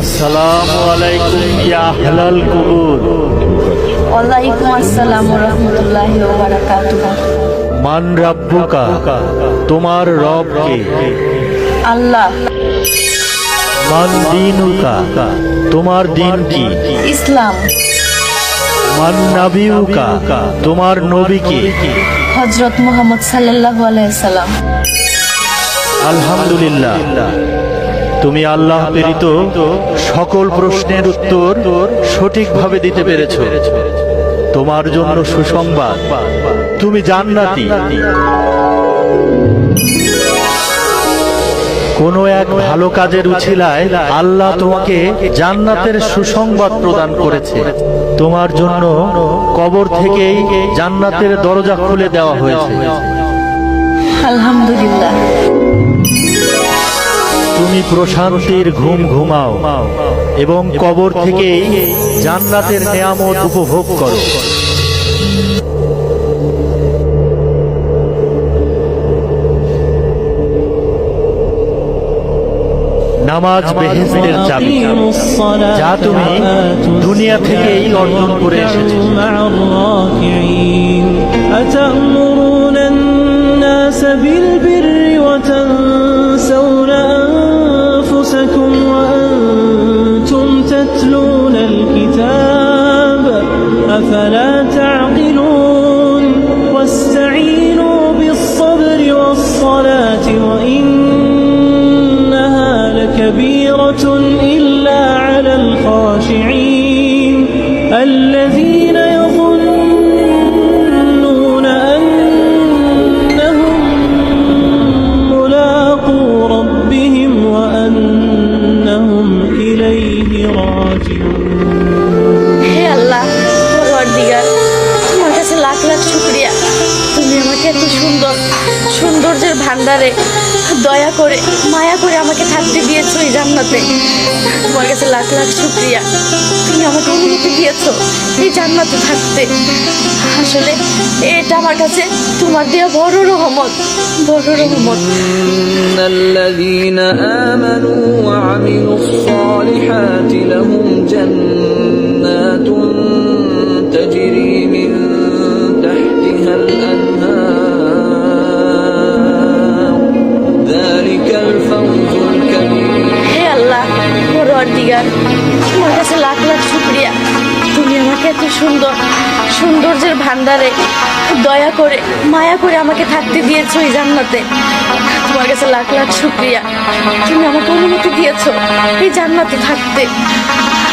আসসালামু আলাইকুম ইয়া আহলাল কুবুর। ওয়ালাইকুম আসসালাম ওয়া রাহমাতুল্লাহি ওয়া বারাকাতুহু। মান রাব্বুকা, তোমার রব কে? আল্লাহ। মান দীনুকা, তোমার দিন কি? ইসলাম। মান নাবিয়ুকা, তোমার নবী কে? হযরত মুহাম্মদ সাল্লাল্লাহু আলাইহি সাল্লাম। আলহামদুলিল্লাহ, তুমি আল্লাহ প্রেরিত সকল প্রশ্নের উত্তর সঠিকভাবে দিতে পেরেছো। তোমার জন্য সুসংবাদ, তুমি জান্নাতি। কোন এক ভালো কাজের উছিলায় আল্লাহ তোমাকে জান্নাতের সুসংবাদ প্রদান করেছে। তোমার জন্য কবর থেকেই জান্নাতের দরজা খুলে দেওয়া হয়েছে। আলহামদুলিল্লাহ। তুমি প্রশান্তির ঘুম ঘুমাও এবং কবর থেকেই জান্নাতের নেয়ামত উপভোগ করো। নামাজ বেহেশতের চাবি, যা তুমি দুনিয়া থেকেই অর্জন করে এসেছো। أتأمرون الناس بالبر وتنسون أنفسكم وأنتم تتلون الكتاب أفلا تعقلون واستعينوا بالصبر والصلاة وإنها لكبيرة إلا على الخاشعين الذين يظنون أنهم ملاقو ربهم وأنهم إليه راجعون। হে আল্লাহ, পরওয়ারদিগার, তোমার কাছে লাখ লাখ শুকরিয়া। তুমি আমাকে এত সৌন্দর্যের ভান্ডারে দয়া করে মায়া করে আমাকে থাকতে দিয়েছো এই জান্নাতে। তোমার কাছে লাখ লাখ শুকরিয়া। তুমি আমাকে অনুমতি দিয়েছো এই জান্নাতে থাকতে। আসলে এটা আমার কাছে তোমার দেওয়া বড় রহমত, বড় রহমত। إن الذين آمنوا وعملوا الصالحات لهم جنات تجري من تحتها الأنهار ذلك الفوز الكبير। হে আল্লাহ, পরওয়ারদিগার, তোমার কাছে লাখ লাখ শুকরিয়া। তুমি আমাকে এত সৌন্দর্যের ভান্ডারে দয়া করে মায়া করে আমাকে থাকতে দিয়েছো এই জান্নাতে। তোমার কাছে লাখ লাখ শুকরিয়া। তুমি আমাকে অনুমতি দিয়েছো এই জান্নাতে থাকতে।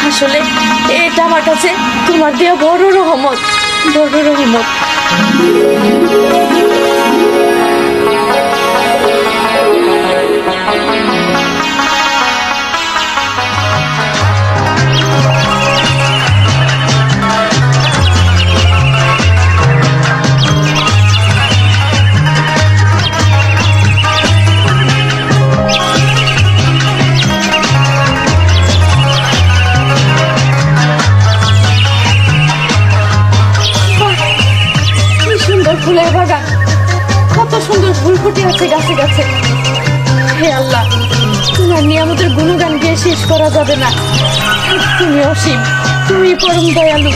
আসলে এটা আমার কাছে তোমার দেওয়া বড় রহমত, বড় রহমত। ফুলের বাগান, কত সুন্দর ফুল ফুটে আছে গাছে গাছে। হে আল্লাহ, তোমার নিয়ামতের গুণগান গিয়ে শেষ করা যাবে না। তুমি অসীম, তুমি পরম দয়ালু।